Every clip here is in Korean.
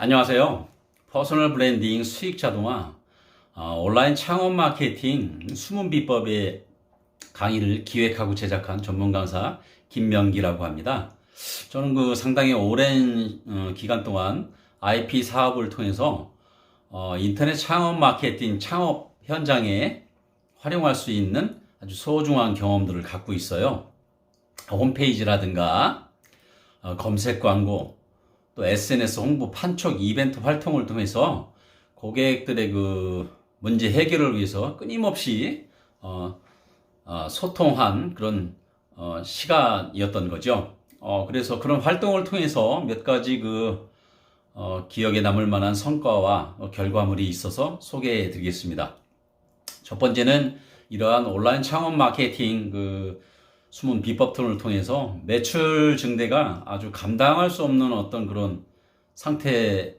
안녕하세요. 퍼스널 브랜딩 수익 자동화 온라인 창업 마케팅 숨은 비법의 강의를 기획하고 제작한 전문 강사 김명기라고 합니다. 저는 상당히 오랜 기간 동안 IP 사업을 통해서 인터넷 창업 마케팅 창업 현장에 활용할 수 있는 아주 소중한 경험들을 갖고 있어요. 홈페이지라든가 검색 광고, 또 SNS 홍보, 판촉, 이벤트 활동을 통해서 고객들의 문제 해결을 위해서 끊임없이 소통한 그런 시간이었던 거죠. 그래서 그런 활동을 통해서 몇 가지 기억에 남을 만한 성과와 결과물이 있어서 소개해 드리겠습니다. 첫 번째는 이러한 온라인 창업 마케팅 숨은 비법들을 통해서 매출 증대가 아주 감당할 수 없는 어떤 그런 상태로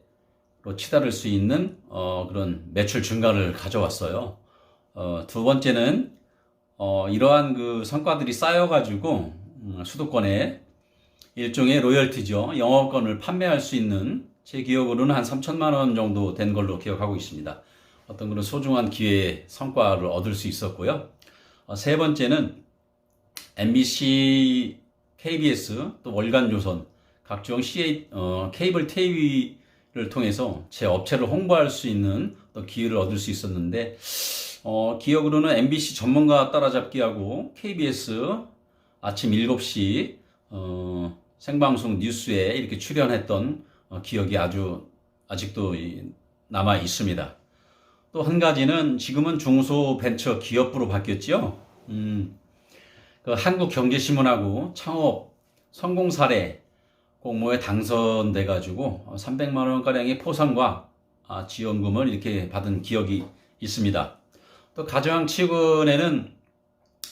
치달을 수 있는 그런 매출 증가를 가져왔어요. 두 번째는 이러한 성과들이 쌓여가지고 수도권에 일종의 로열티죠. 영업권을 판매할 수 있는 제 기억으로는 한 3천만 원 정도 된 걸로 기억하고 있습니다. 어떤 그런 소중한 기회의 성과를 얻을 수 있었고요. 세 번째는 MBC, KBS, 또 월간조선, 각종 케이블 TV를 통해서 제 업체를 홍보할 수 있는 또 기회를 얻을 수 있었는데, 기억으로는 MBC 전문가 따라잡기하고 KBS 아침 7시, 생방송 뉴스에 이렇게 출연했던 기억이 아직도 남아 있습니다. 또 한 가지는 지금은 중소벤처 기업부로 바뀌었죠. 한국경제신문하고 창업 성공 사례 공모에 당선돼 가지고 300만 원가량의 포상과 지원금을 이렇게 받은 기억이 있습니다. 또 가장 최근에는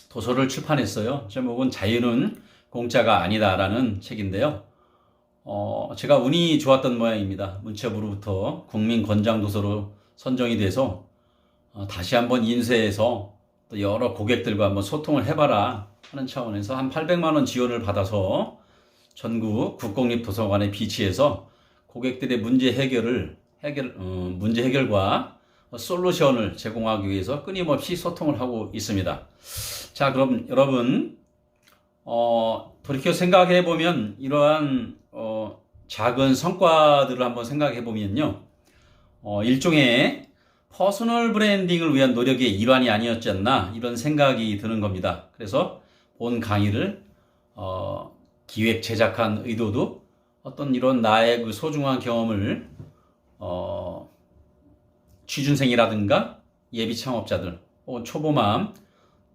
도서를 출판했어요. 제목은 자유는 공짜가 아니다라는 책인데요. 제가 운이 좋았던 모양입니다. 문체부로부터 국민 권장 도서로 선정이 돼서 다시 한번 인쇄해서 또 여러 고객들과 한번 소통을 해봐라 하는 차원에서 한 800만 원 지원을 받아서 전국 국공립도서관에 비치해서 고객들의 문제 해결과 솔루션을 제공하기 위해서 끊임없이 소통을 하고 있습니다. 자, 그럼 여러분 돌이켜 생각해 보면 이러한 작은 성과들을 한번 생각해 보면요, 일종의 퍼스널 브랜딩을 위한 노력의 일환이 아니었지 않나 이런 생각이 드는 겁니다. 그래서 본 강의를 기획 제작한 의도도 어떤 이런 나의 소중한 경험을 취준생이라든가 예비 창업자들 혹은 초보맘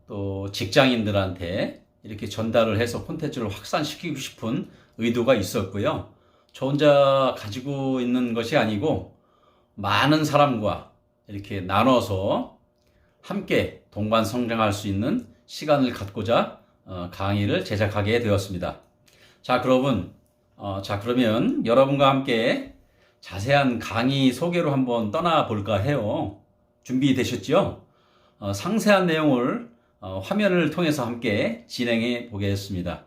또 직장인들한테 이렇게 전달을 해서 콘텐츠를 확산시키고 싶은 의도가 있었고요. 저 혼자 가지고 있는 것이 아니고 많은 사람과 이렇게 나눠서 함께 동반 성장할 수 있는 시간을 갖고자 강의를 제작하게 되었습니다. 자, 그러면 여러분과 함께 자세한 강의 소개로 한번 떠나볼까 해요. 준비되셨죠? 상세한 내용을 화면을 통해서 함께 진행해 보겠습니다.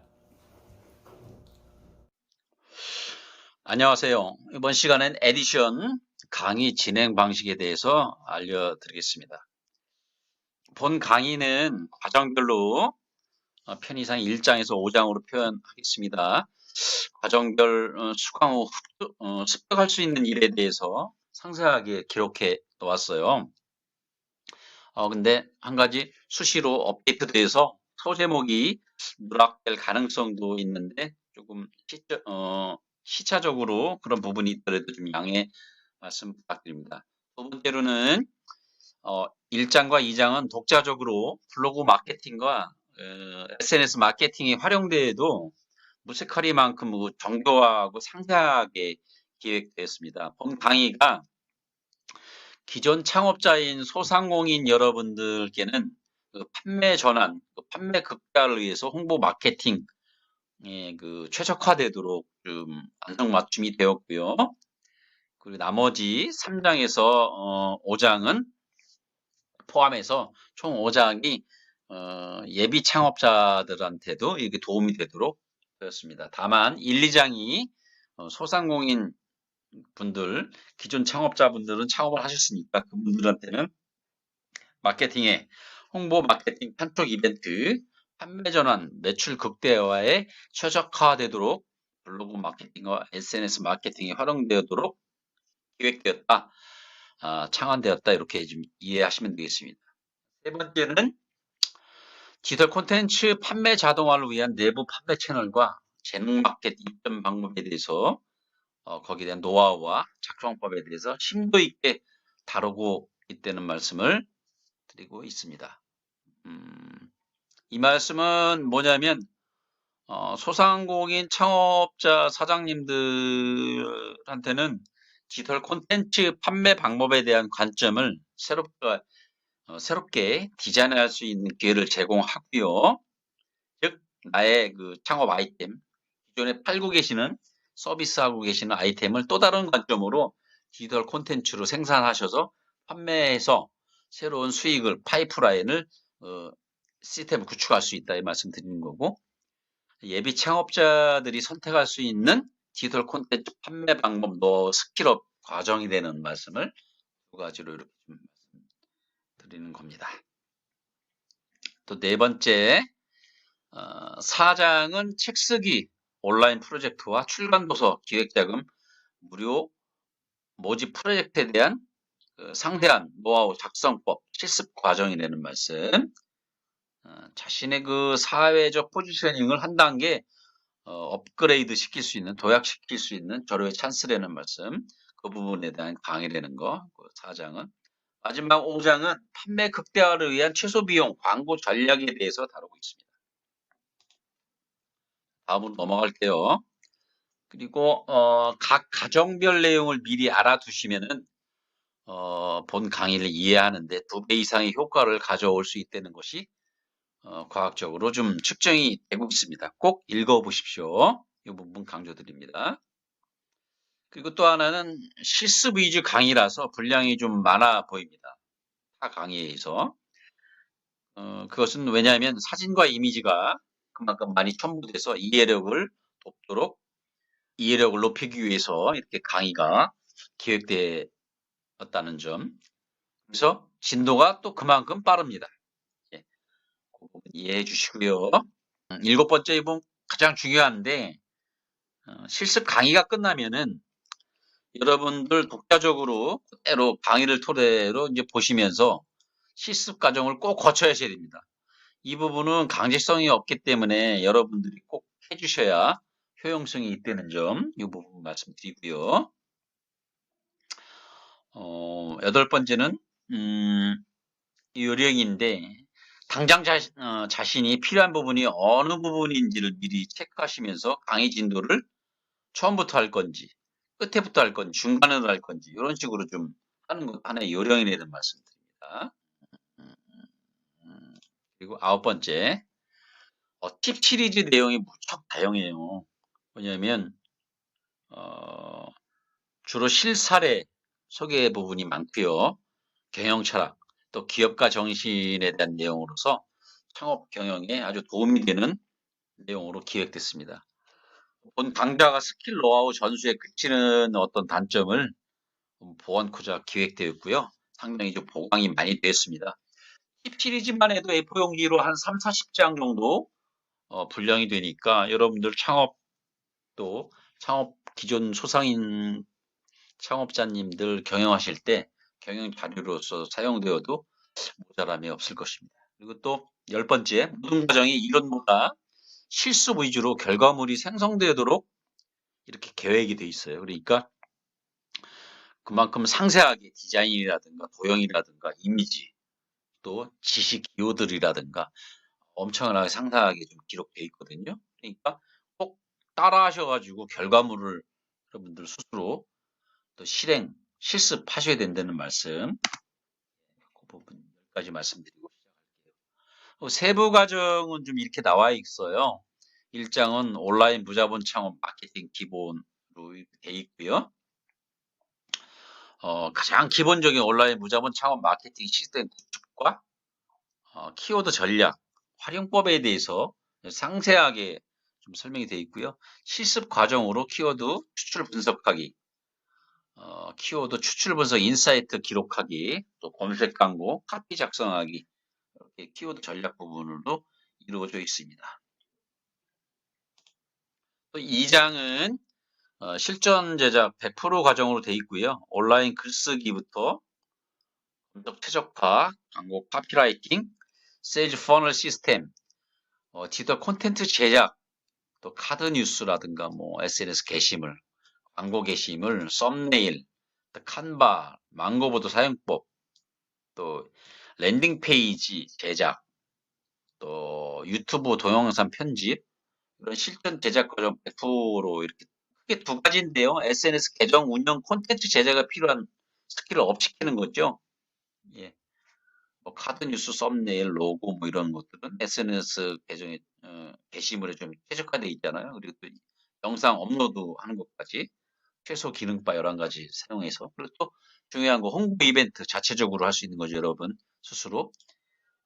안녕하세요. 이번 시간엔 에디션 강의 진행 방식에 대해서 알려드리겠습니다. 본 강의는 과정별로 편의상 1장에서 5장으로 표현하겠습니다. 과정별 수강 후 습득할 수 있는 일에 대해서 상세하게 기록해 놓았어요. 근데 한 가지 수시로 업데이트돼서 소제목이 누락될 가능성도 있는데 조금 시차적으로 그런 부분이 있더라도 좀 양해 말씀 부탁드립니다. 두 번째로는 1장과 2장은 독자적으로 블로그 마케팅과 SNS 마케팅이 활용되어도 무색거리만큼 정교하고 상세하게 기획되었습니다. 본 강의가 기존 창업자인 소상공인 여러분들께는 판매 전환, 판매 극대화를 위해서 홍보 마케팅에 최적화되도록 좀 안성맞춤이 되었고요. 그리고 나머지 3장에서 5장은 포함해서 총 5장이 예비 창업자들한테도 이게 도움이 되도록 되었습니다. 다만 1, 2장이 소상공인 분들, 기존 창업자분들은 창업을 하셨으니까 그분들한테는 마케팅에 홍보 마케팅 판촉 이벤트, 판매 전환, 매출 극대화에 최적화되도록 블로그 마케팅과 SNS 마케팅이 활용되도록 기획되었다, 창안되었다 이렇게 좀 이해하시면 되겠습니다. 세 번째는 디지털 콘텐츠 판매 자동화를 위한 내부 판매 채널과 재능 마켓 입점 방법에 대해서 거기에 대한 노하우와 작성법에 대해서 심도 있게 다루고 있다는 말씀을 드리고 있습니다. 이 말씀은 뭐냐면 소상공인 창업자 사장님들한테는 디지털 콘텐츠 판매 방법에 대한 관점을 새롭게 디자인할 수 있는 기회를 제공하고요. 즉 나의 그 창업 아이템, 기존에 팔고 계시는 서비스하고 계시는 아이템을 또 다른 관점으로 디지털 콘텐츠로 생산하셔서 판매해서 새로운 수익을 파이프라인을 시스템을 구축할 수 있다 이 말씀 드리는 거고, 예비 창업자들이 선택할 수 있는 디지털 콘텐츠 판매 방법 스킬업 과정이 되는 말씀을 두 가지로 이렇게 좀 드리는 겁니다. 또 네 번째, 사장은 책 쓰기 온라인 프로젝트와 출간도서 기획자금 무료 모집 프로젝트에 대한 상세한 노하우 작성법 실습 과정이 되는 말씀, 자신의 그 사회적 포지셔닝을 한 단계 업그레이드 시킬 수 있는, 도약시킬 수 있는 절호의 찬스라는 말씀, 그 부분에 대한 강의라는 거, 그 4장은. 마지막 5장은 판매 극대화를 위한 최소 비용 광고 전략에 대해서 다루고 있습니다. 다음으로 넘어갈게요. 그리고 각 가정별 내용을 미리 알아두시면은 본 강의를 이해하는데 2배 이상의 효과를 가져올 수 있다는 것이 과학적으로 좀 측정이 되고 있습니다. 꼭 읽어보십시오. 이 부분 강조드립니다. 그리고 또 하나는 실습 위주 강의라서 분량이 좀 많아 보입니다. 타 강의에서. 그것은 왜냐하면 사진과 이미지가 그만큼 많이 첨부돼서 이해력을 돕도록, 이해력을 높이기 위해서 이렇게 강의가 기획되었다는 점. 그래서 진도가 또 그만큼 빠릅니다. 예, 그 부분 이해해 주시고요. 7번째 부분 가장 중요한데, 실습 강의가 끝나면은 여러분들 독자적으로 그대로 강의를 토대로 이제 보시면서 실습 과정을 꼭 거쳐야셔야 됩니다. 이 부분은 강제성이 없기 때문에 여러분들이 꼭 해주셔야 효용성이 있다는 점, 이 부분 말씀드리고요. 8번째는 요령인데, 당장 자신이 필요한 부분이 어느 부분인지를 미리 체크하시면서 강의 진도를 처음부터 할 건지, 끝에부터 할 건지, 중간으로 할 건지, 이런 식으로 좀 하는 것 하나의 요령이라는 말씀드립니다. 그리고 9번째, 팁 시리즈 내용이 무척 다양해요. 뭐냐면, 주로 실사례 소개 부분이 많고요. 경영 철학, 또 기업가 정신에 대한 내용으로서 창업 경영에 아주 도움이 되는 내용으로 기획됐습니다. 본 강좌가 스킬 노하우 전수에 그치는 어떤 단점을 보완코자 기획되었고요. 상당히 좀 보강이 많이 되었습니다. 팁 시리즈만 해도 A4 용지로 한 3, 40장 정도 분량이 되니까 여러분들 창업 기존 소상인 창업자님들 경영하실 때 경영 자료로서 사용되어도 모자람이 없을 것입니다. 그리고 또 10번째, 모든 과정이 이론보다 실습 위주로 결과물이 생성되도록 이렇게 계획이 돼 있어요. 그러니까 그만큼 상세하게 디자인이라든가 도형이라든가 이미지, 또 지식 기호들이라든가 엄청나게 상세하게 좀 기록되어 있거든요. 그러니까 꼭 따라 하셔가지고 결과물을 여러분들 스스로 또 실습하셔야 된다는 말씀, 그 부분 여기까지 말씀드리고 시작할게요. 세부 과정은 좀 이렇게 나와 있어요. 1장은 온라인 무자본 창업 마케팅 기본으로 되어 있고요. 가장 기본적인 온라인 무자본 창업 마케팅 시스템 구축과 키워드 전략, 활용법에 대해서 상세하게 좀 설명이 되어 있고요. 실습 과정으로 키워드 추출 분석하기, 키워드 추출 분석, 인사이트 기록하기, 또 검색 광고, 카피 작성하기, 이렇게 키워드 전략 부분으로도 이루어져 있습니다. 또 2장은 실전 제작 100% 과정으로 되어 있고요. 온라인 글쓰기부터 검색 최적화, 광고 카피라이팅, 세일즈 퍼널 시스템, 디지털 콘텐츠 제작, 또 카드 뉴스라든가 뭐 SNS 게시물, 광고 게시물, 썸네일, 또 칸바, 망고보드 사용법, 또 랜딩 페이지 제작, 또 유튜브 동영상 편집, 이런 실전 제작 과정 100% 이렇게 크게 두 가지인데요. SNS 계정 운영 콘텐츠 제작에 필요한 스킬을 업시키는 거죠. 예. 뭐 카드 뉴스 썸네일, 로고 뭐 이런 것들은 SNS 계정에 게시물에 좀 최적화되어 있잖아요. 그리고 또 영상 업로드 하는 것까지 최소 기능바 11가지 사용해서, 그리고 또 중요한 거 홍보 이벤트 자체적으로 할 수 있는 거죠. 여러분 스스로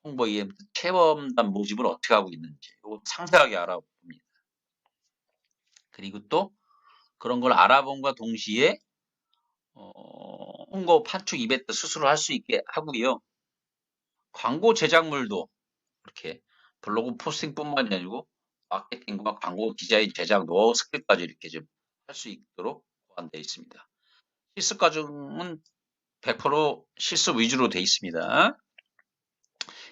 홍보 이벤트 체험단 모집을 어떻게 하고 있는지 이거 상세하게 알아봅니다. 그리고 또 그런 걸 알아봄과 동시에 홍보 판축 이벤트 스스로 할 수 있게 하고요. 광고 제작물도 이렇게 블로그 포스팅뿐만이 아니고 마케팅과 광고 디자인 제작 노하우 스킬까지 이렇게 좀 할 수 있도록 보완되어 있습니다. 실습 과정은 100% 실습 위주로 되어 있습니다.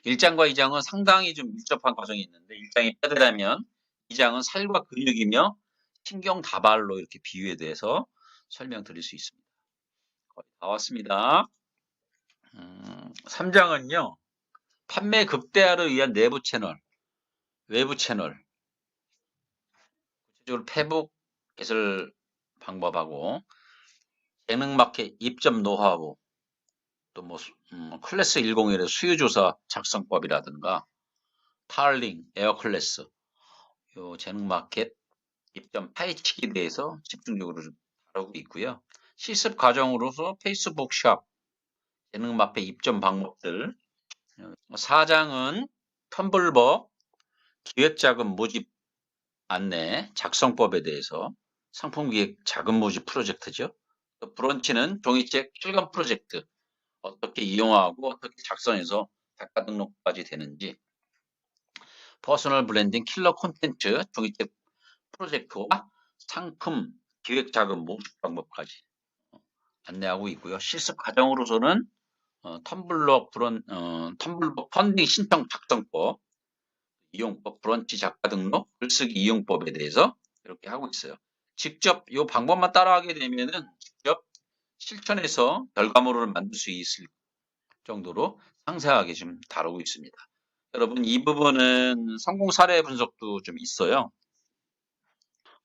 1장과 2장은 상당히 좀 밀접한 과정이 있는데 1장이 뼈대라면 2장은 살과 근육이며 신경 다발로 이렇게 비유에 대해서 설명드릴 수 있습니다. 거의 다 왔습니다. 3장은요. 판매 극대화를 위한 내부 채널, 외부 채널, 구체적으로 페북 개설 방법하고 재능 마켓 입점 노하우, 또 뭐 클래스 101의 수요조사 작성법이라든가 타얼링, 에어클래스, 요 재능 마켓 입점 파헤치기에 대해서 집중적으로 좀 다루고 있고요. 실습 과정으로서 페이스북 샵, 재능 마켓 입점 방법들. 4장은 텀블벅 기획자금 모집 안내 작성법에 대해서 상품 기획 자금 모집 프로젝트죠. 또 브런치는 종이책 출간 프로젝트 어떻게 이용하고 어떻게 작성해서 작가 등록까지 되는지, 퍼스널 브랜딩 킬러 콘텐츠 종이책 프로젝트와 상품 기획 자금 모집 방법까지 안내하고 있고요. 실습 과정으로서는 텀블벅 펀딩 신청 작성법, 이용법, 브런치 작가 등록, 글쓰기 이용법에 대해서 이렇게 하고 있어요. 직접 이 방법만 따라하게 되면은 직접 실천해서 결과물을 만들 수 있을 정도로 상세하게 좀 다루고 있습니다. 여러분 이 부분은 성공 사례 분석도 좀 있어요.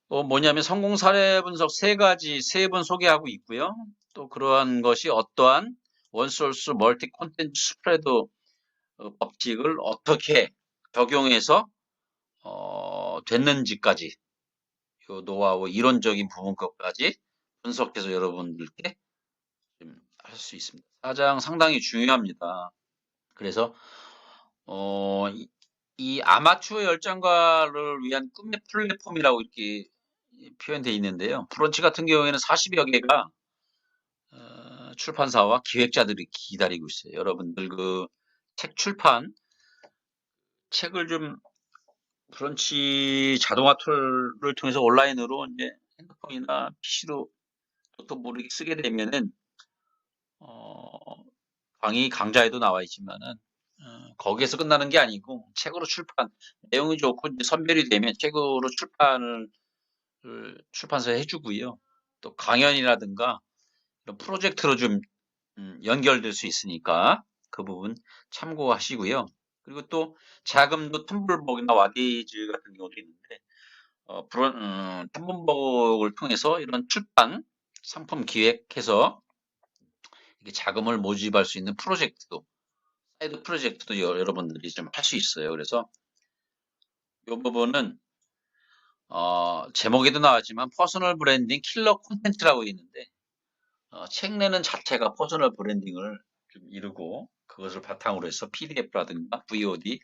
또 뭐냐면 성공 사례 분석 3번 소개하고 있고요. 또 그러한 것이 어떠한 원소스 멀티 콘텐츠 스프레드 법칙을 어떻게 적용해서 됐는지까지 요 노하우 이론적인 부분까지 분석해서 여러분들께 할 수 있습니다. 4장 상당히 중요합니다. 그래서 이 아마추어 열정가를 위한 꿈의 플랫폼이라고 이렇게 표현되어 있는데요. 브런치 같은 경우에는 40여 개가 출판사와 기획자들이 기다리고 있어요. 여러분들 그 책 출판, 책을 좀 브런치 자동화 툴을 통해서 온라인으로 이제 핸드폰이나 PC로 노트북으로 쓰게 되면은 강의 강좌에도 나와 있지만은 거기에서 끝나는 게 아니고 책으로 출판 내용이 좋고 이제 선별이 되면 책으로 출판을 출판사에 해주고요. 또 강연이라든가 이런 프로젝트로 좀 연결될 수 있으니까 그 부분 참고하시고요. 그리고 또 자금도 텀블벅이나 와디즈 같은 경우도 있는데 텀블벅을 통해서 이런 출판 상품 기획해서 이렇게 자금을 모집할 수 있는 프로젝트도 사이드 프로젝트도 여러분들이 좀 할 수 있어요. 그래서 이 부분은 제목에도 나왔지만 퍼스널 브랜딩 킬러 콘텐츠라고 있는데 책 내는 자체가 퍼스널 브랜딩을 좀 이루고 그것을 바탕으로 해서 PDF라든가 VOD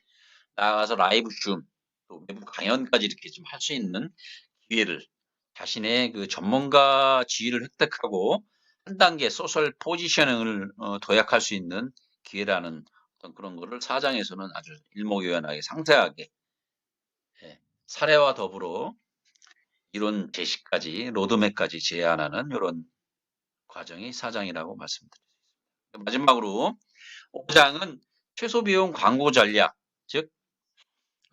나아가서 라이브 줌 또 외부 강연까지 이렇게 좀 할 수 있는 기회를 자신의 그 전문가 지위를 획득하고 한 단계 소셜 포지셔닝을 도약할 수 있는 기회라는 어떤 그런 거를 사장에서는 아주 일목요연하게 상세하게 예, 사례와 더불어 이론 제시까지 로드맵까지 제안하는 이런 과정이 사장이라고 말씀드립니다. 마지막으로 5장은 최소 비용 광고 전략, 즉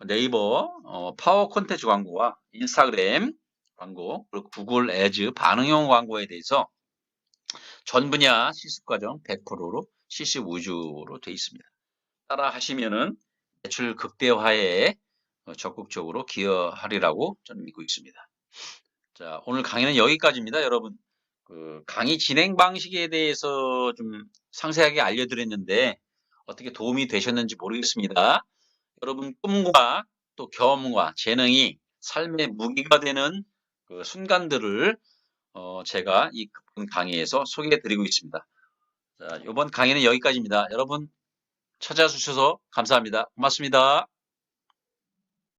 네이버 파워 콘텐츠 광고와 인스타그램 광고, 그리고 구글 애즈 반응형 광고에 대해서 전 분야 실습 과정 100%로 실습 위주로 되어 있습니다. 따라 하시면은 매출 극대화에 적극적으로 기여하리라고 저는 믿고 있습니다. 자, 오늘 강의는 여기까지입니다, 여러분. 그 강의 진행 방식에 대해서 좀 상세하게 알려드렸는데 어떻게 도움이 되셨는지 모르겠습니다. 여러분 꿈과 또 경험과 재능이 삶의 무기가 되는 그 순간들을 제가 이 강의에서 소개해 드리고 있습니다. 자, 이번 강의는 여기까지입니다. 여러분 찾아주셔서 감사합니다. 고맙습니다.